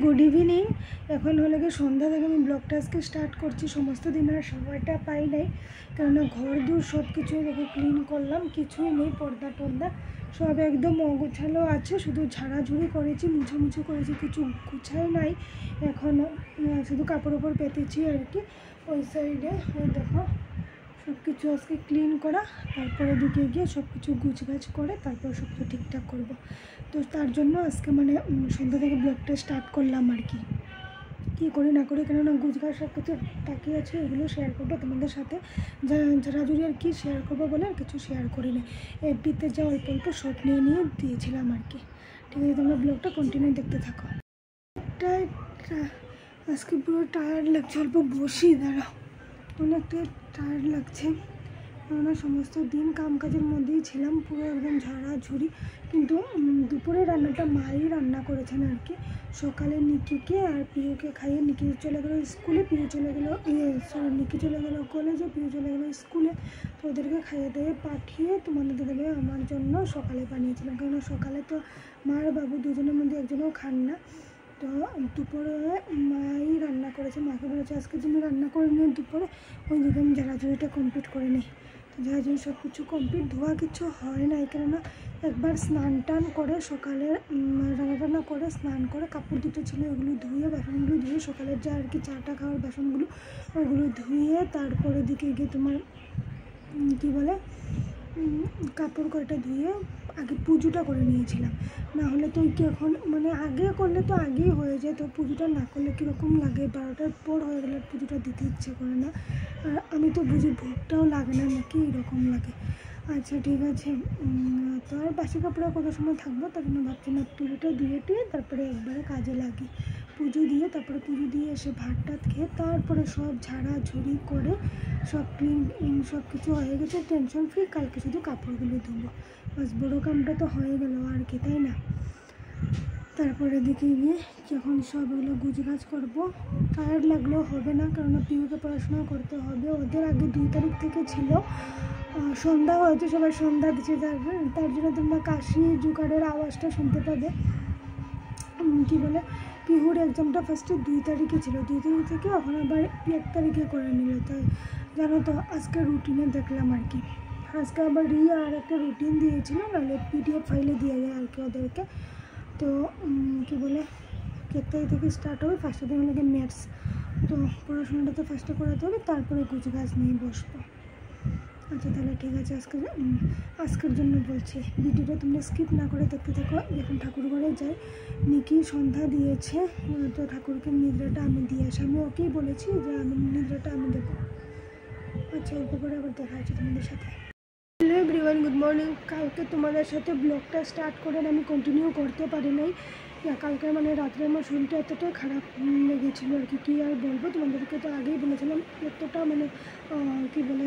Good evening. এখন হলো গিয়ে সন্ধ্যা থেকে আমি ব্লগটা আজকে স্টার্ট করছি। সমস্ত দিন আর সময়টা পাই নাই, কেননা ঘর দূর সব কিছুই দেখো ক্লিন করলাম, কিছুই নেই, পর্দা টর্দা সব একদম অগোছালো আছে, শুধু ঝাড়াঝুড়ি করেছি, মুছামুছি করেছি, কিছু গুছাই নাই। এখন শুধু কাপড় ওপর পেতেছি আর কি। ওই সাইডে দেখো সব কিছু আজকে ক্লিন করা, তারপরে দিকে গিয়ে সব কিছু গুছগাছ করে তারপর সব কিছু ঠিকঠাক করবো। তো তার জন্য আজকে মানে সন্ধ্যা থেকে ব্লগটা স্টার্ট করলাম আর কি। কী করি না করি, কেননা গুছগাছ সব কিছু বাকি আছে, এগুলো শেয়ার করবো তোমাদের সাথে। ঝাড়াঝুড়ি আর কি শেয়ার করবো বলে আর কিছু শেয়ার করিনি। এফবিতে যা অল্প অল্প শর্ট নিয়ে দিয়েছিলাম আর কি। ঠিক আছে, তোমরা ব্লগটা কন্টিনিউ দেখতে থাকো। আজকে পুরো টায়ার্ড লাগছে, অল্প বসি, দাঁড়াও, অনেকটা টায়ার্ড লাগছে, কেননা সমস্ত দিন কাম কাজের মধ্যেই ছিলাম, পুরো একদম ঝাড়াঝুড়ি। কিন্তু দুপুরে রান্নাটা মাই রান্না করেছেন আর কি। সকালে নিকিকে আর পিউকে খাইয়ে, নিকি চলে গেলো স্কুলে, পিউ চলে গেলো নিকি চলে গেলো কলেজে, পিউ চলে গেলো স্কুলে। তো ওদেরকে খাইয়ে দিয়ে পাঠিয়ে তোমাদের দেবে আমার জন্য সকালে বানিয়েছিলাম, কেননা সকালে তো মার বাবু দুজনের মধ্যে একজনও খান না। তো দুপুরে মাই রান্না করেছে, মাকে বলেছে আজকে তুমি রান্না করে নিও দুপুরে, ওই দিকে আমি ঝাড়াঝুড়িটা কমপ্লিট করে নিই। তো ঝাড়াঝুড়ি সব কিছু কমপ্লিট, ধোয়া কিছু হয় না, কেননা একবার স্নান টান করে সকালে রান্না করে স্নান করে কাপড় দুটো ছিল ওগুলো ধুয়ে, বাসনগুলো ধুয়ে, সকালের যা আর কি চাটা খাওয়ার বাসনগুলো ওগুলো ধুয়ে তারপরে দিকে গিয়ে তোমার কী বলে কাপড় কয়টা ধুয়ে আগে পুজোটা করে নিয়েছিলাম। না হলে তো কি এখন মানে আগে করলে তো আগেই হয়ে যায়, তো পুজোটা না করলে কীরকম লাগে, 12টার পর হয়ে গেলে পুজোটা দিতে ইচ্ছে করে না। আর আমি তো বুঝি ভোগটাও লাগে না নাকি, এরকম লাগে। আচ্ছা ঠিক আছে, তো আর বাসি কাপড়ে কত সময় থাকবো, তার জন্য ভাবছি না পুজোটা দিয়ে তারপরে একবারে কাজে লাগি। পুজো দিয়ে তারপরে পুজো দিয়ে এসে ভাত টাত খেয়ে তারপরে সব ঝাড়াঝুড়ি করে সব ক্লিন সব কিছু হয়ে গেছে, টেনশন ফ্রি। কালকে শুধু কাপড়গুলো ধুবো, বাস বড়ো কামটা তো হয়ে গেল আর কি, তাই না? তারপরে দিকে গিয়ে যখন সব এগুলো গুছগাছ করবো, টায়ার্ড লাগলেও হবে না, কারণ পিউকে পড়াশোনা করতে হবে। ওদের আগে 2 তারিখ থেকে ছিল, সন্ধ্যা হয়েছে, সবাই সন্ধ্যা দিচ্ছে, তার জন্য তোমরা কাশি জোগাড়ের আওয়াজটা শুনতে পাবে। কী বলে পিহুর এক্সামটা ফার্স্টে 2 তারিখে ছিল, 2 তারিখ থেকে এখন আবার 1 তারিখে করে নিল। তাই জানো তো আজকে রুটিনে দেখলাম আর কি, আজকে আবার রিয়া আর একটা রুটিন দিয়েছিল, নাহলে PDF ফাইলে দিয়ে যায় আর কি ওদেরকে। তো কী বলে 1 তারিখ থেকে স্টার্ট হবে, ফার্স্টের দিন লাগে ম্যাথস। তো পড়াশোনাটা তো ফার্স্টে করাতে হবে, তারপরে গুছগাছ নিয়ে বসবো। আচ্ছা তাহলে ঠিক আছে, আজকের জন্য বলছি, ভিডিওটা তোমরা স্কিপ না করে দেখতে থাকো। এখন ঠাকুর ঘরে যাই, নিকি সন্ধ্যা দিয়েছে, তো ঠাকুরকে নিদ্রাটা আমি দিয়ে আসি। আমি ওকেই বলেছি যে আমি নিদ্রাটা আমি দেবো। আচ্ছা অল্প করে আবার দেখা হচ্ছে তোমাদের সাথে। Hello everyone, good morning. কালকে তোমাদের সাথে ব্লগটা স্টার্ট করে আমি কন্টিনিউ করতে পারি নাই, কালকে মানে রাত্রে আমার শরীরটা এতটাই খারাপ লেগেছিলো আর কি, কী আর বলবো তোমাদেরকে, তো আগেই বলেছিলাম এতটা মানে কী বলে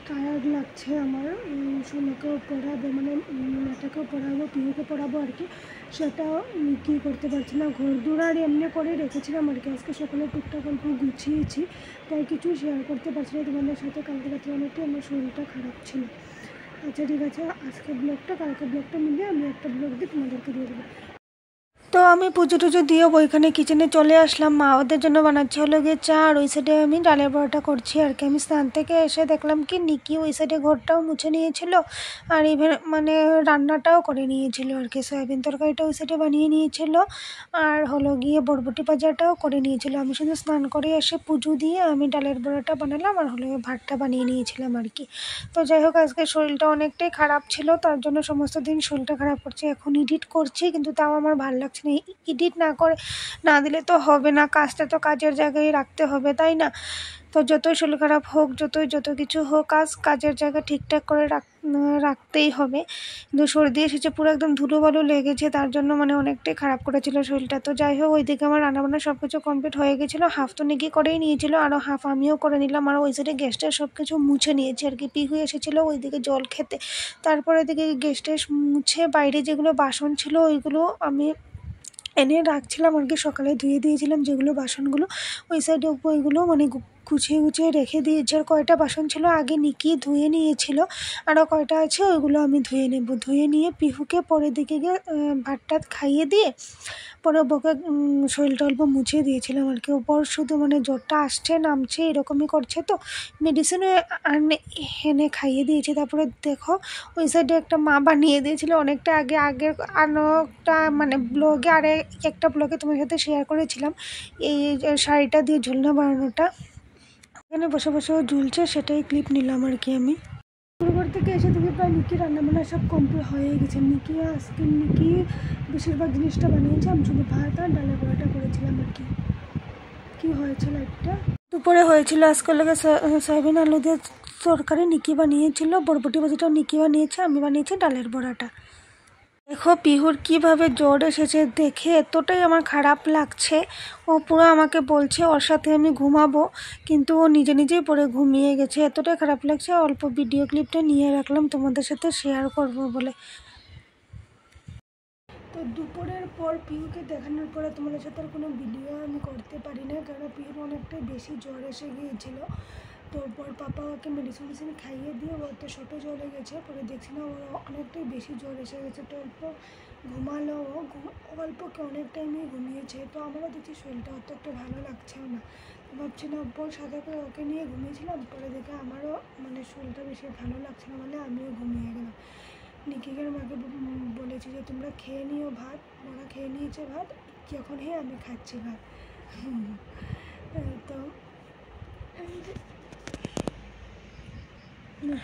টায়ার্ড লাগছে আমার। সোনাকেও পড়াবো, মানে মেয়েটাকেও পড়াবো, পিহুকে পড়াবো আর কি, সেটাও কী করতে পারছি না। ঘর দূর আর এমনি করে রেখেছিলাম আর কি, আজকে সকালে টুকটাক অল্প গুছিয়েছি, তাই কিছু শেয়ার করতে পারছি না তোমাদের সাথে। কালকে রাত্রে অনেকটাই আমার শরীরটা খারাপ ছিল। আচ্ছা ঠিক আছে, আজকে ব্লগটা কালকে ব্লগটা মিলিয়ে আমি একটা ব্লগ দিয়ে তোমাদেরকে দিয়ে দেবো। তো আমি পুজো টুজো দিয়ে ওইখানে কিচেনে চলে আসলাম। মা ওদের জন্য বানাচ্ছে হলো গিয়ে চা, আর ওই সাইডে আমি ডালের বড়াটা করছি আর কি। আমি স্নান থেকে এসে দেখলাম কি নিকি ওই সাইডে ঘরটাও মুছে নিয়েছিল, আর ইভেন মানে রান্নাটাও করে নিয়েছিল আর কি, সয়াবিন তরকারিটা ওই সাইডে বানিয়ে নিয়েছিল, আর হলো গিয়ে বরবটি ভাজাটাও করে নিয়েছিল। আমি শুধু স্নান করে এসে পুজো দিয়ে আমি ডালের বড়াটা বানালাম, আর হলো ভাতটা বানিয়ে নিয়েছিলাম আর কি। তো যাই হোক আজকে শরীরটা অনেকটাই খারাপ ছিল, তার জন্য সমস্ত দিন শরীরটা খারাপ করছে। এখন এডিট করছি, কিন্তু তাও আমার ভালো লাগছে না, এডিট না দিলে তো হবে না, কাজটা তো কাজের জায়গায় রাখতে হবে, তাই না? তো যতই শরীর খারাপ হোক, যত কিছু হোক, কাজের জায়গা ঠিকঠাক করে রাখতেই হবে। কিন্তু সর্দি এসেছে, পুরো একদম ধুলোবালু লেগেছে, তার জন্য মানে অনেকটাই খারাপ করেছিল শরীরটা। তো যাই হোক ওইদিকে আমার রান্নাবান্না সব কিছু কমপ্লিট হয়ে গেছিলো, হাফ তো নিকি করেই নিয়েছিল, আরও হাফ আমিও করে নিলাম। আর ওই সাইডে গ্যাসটা সব কিছু মুছে নিয়েছি আর কি। পিহু এসেছিলো ওইদিকে জল খেতে, তারপরে এদিকে গ্যাসটা মুছে বাইরে যেগুলো বাসন ছিল ওইগুলো আমি এনে রাখছিলাম আর কি, সকালে ধুয়ে দিয়েছিলাম যেগুলো বাসনগুলো, ওই সাইডে ওইগুলো মানে গুছিয়ে রেখে দিয়েছি। আর কয়টা বাসন ছিল আগে নিকি ধুয়ে নিয়েছিল, আরও কয়টা আছে ওইগুলো আমি ধুয়ে নেব। ধুয়ে নিয়ে পিহুকে পরের দিকে গিয়ে ভাত টাত খাইয়ে দিয়ে পরে বকে শরীরটা অল্প মুছিয়ে দিয়েছিলাম আর কি। ওপর শুধু মানে জ্বরটা আসছে নামছে এরকমই করছে, তো মেডিসিনও এনে খাইয়ে দিয়েছি। তারপরে দেখো ওই সাইডে একটা মা বানিয়ে দিয়েছিল অনেকটা আগে, আগের আরেকটা মানে ব্লগে, একটা ব্লগে তোমার সাথে শেয়ার করেছিলাম এই শাড়িটা দিয়ে ঝুলনা বানানোটা। এখানে বসে বসেও ঝুলছে, সেটাই ক্লিপ নিলাম আর কি আমি। পুরোবার থেকে এসে দেখি প্রায় নিকি রান্নাবান্না সব কমপ্লিট হয়ে গেছে। নিকি বেশিরভাগ জিনিসটা বানিয়েছে, আমি শুধু ভাত আর ডালের বড়াটা করেছিলাম আর কি। কী হয়েছে লাইটটা? দুপুরে হয়েছিল আজকাল লাগে সয়াবিন আলু দিয়ে তরকারি, নিকি বানিয়েছিল। বরবটি ভাজিটাও নিকি বানিয়েছে, আমি বানিয়েছি ডালের বড়াটা। দেখো পিহুর কিভাবে জ্বর এসেছে, দেখে এতটাই আমার খারাপ লাগছে। ও পুরো আমাকে বলছে ওর সাথে আমি ঘুমাবো, কিন্তু ও নিজে নিজেই পরে ঘুমিয়ে গেছে। এতটাই খারাপ লাগছে, অল্প ভিডিও ক্লিপটা নিয়ে রাখলাম তোমাদের সাথে শেয়ার করব বলে। তো দুপুরের পর পিহুকে দেখানোর পরে তোমাদের সাথে আর কোনো ভিডিও আমি করতে পারি না, কারণ পিহুর অনেকটাই বেশি জ্বর এসে গিয়েছিল। তো পর পাপা ওকে মেডিসিন খাইয়ে দিয়ে ও তো শপে চলে গেছে। পরে দেখছি না ওর অনেকটাই বেশি জ্বর এসে গেছে, তো অল্প ঘুমালো, অল্পকে অনেক টাইমই ঘুমিয়েছে। তো আমারও দেখছি শরীরটা অত একটা ভালো লাগছেও না। ভাবছি না ওর সাথে করে ওকে নিয়ে ঘুমিয়েছিলাম, পরে দেখে আমারও মানে শরীরটা বেশি ভালো লাগছে না বলে আমিও ঘুমিয়ে গেলাম। নিকিকের মাকে বলেছি যে তোমরা খেয়ে নিও ভাত, ওরা খেয়ে নিয়েছে ভাত, যখন আমি খাচ্ছি ভাত। তো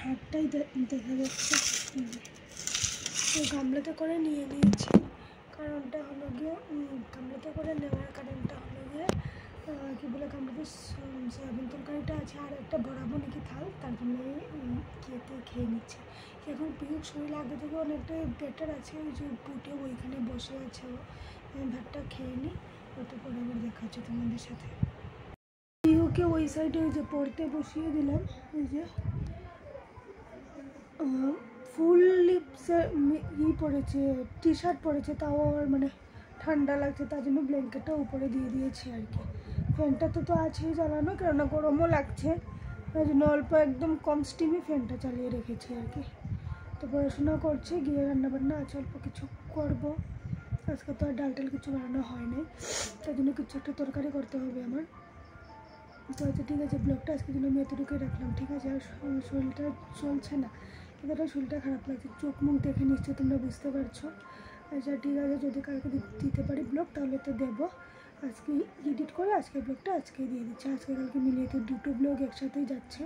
হাতটাই দেখা যাচ্ছে। তো গামলাতে করে নিয়ে নিয়েছি, কারণটা হলো গিয়ে গামলাতে করে নেওয়ার কারণটা হলো গিয়ে কী বলে, গামলাতে সয়াবিন তরকারিটা আছে আর একটা বড়াবো নাকি থাল, তার জন্য খেতে খেয়ে নিচ্ছি। এখন পিহুর শরীর আগে থেকে অনেকটাই বেটার আছে, ওই যে উঠে ওইখানে বসে আছে। ভাতটা খেয়ে নিই, ওটা পরে আবার দেখা হচ্ছে তোমাদের সাথে। পিহুকে ওই সাইডে ওই যে পড়তে বসিয়ে দিলাম, ওই যে ফুল লিপসের পরেছে, টি শার্ট পরেছে, তাও আর মানে ঠান্ডা লাগছে, তার জন্য ব্ল্যাঙ্কেটটা উপরে দিয়ে দিয়েছি আর কি। ফ্যানটা তো আছেই চালানো, কেননা গরমও লাগছে, তাই জন্য অল্প একদম কম স্টিমে ফ্যানটা চালিয়ে রেখেছি আর কি। তো পড়াশোনা করছে, গিয়ে রান্নাবান্না আছে অল্প কিছু করব। আজকে তো আর ডাল টাল কিছু বানানো হয় নাই, তাই জন্য কিছু একটা তরকারি করতে হবে আমার। তো আচ্ছা ঠিক আছে, ব্লগটা আজকের জন্য আমি এতটুকুই রাখলাম, ঠিক আছে। আর শরীরটা চলছে না, কিন্তু শরীরটা খারাপ লাগছে, চোখ মুখ দেখে নিশ্চয়ই তোমরা বুঝতে পারছো। আচ্ছা ঠিক আছে, যদি কালকে দিতে পারি ব্লগ তাহলে তো দেবো। আজকে এডিট করে আজকে ব্লগটা আজকেই দিয়ে দিচ্ছি, আজকে কালকে মিলিয়ে তো দুটো ব্লগ একসাথেই যাচ্ছে।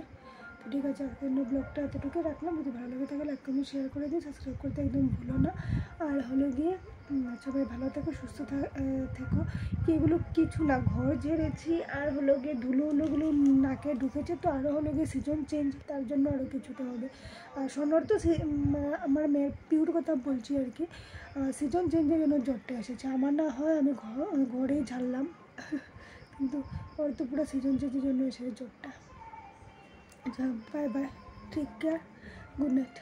তো ঠিক আছে, আজকের জন্য ব্লগটা এতটুকুই রাখলাম। যদি ভালো লাগে তাহলে লাইক কমেন্ট শেয়ার করে দিই, সাবস্ক্রাইব করতে একদম ভুলো না। আর হলো গিয়ে সবাই ভালো থেকো, সুস্থ থেকো। এগুলো কিছু না, ঘর ঝেড়েছি আর হলো গিয়ে ধুলোগুলো নাকে ঢুকেছে, তো আরও হলো গিয়ে সিজন চেঞ্জ, তার জন্য আরও কিছুতে হবে। আর সোনার তো আমার মেয়ের পিউর কথা বলছি আর কি, সিজন চেঞ্জের জন্য জ্বরটা এসেছে। আমার না হয় আমি ঘরেই ঝাড়লাম, কিন্তু ওর তো পুরো সিজন চেঞ্জের জন্য এসেছে জ্বরটা। আচ্ছা bye bye, take care, good night.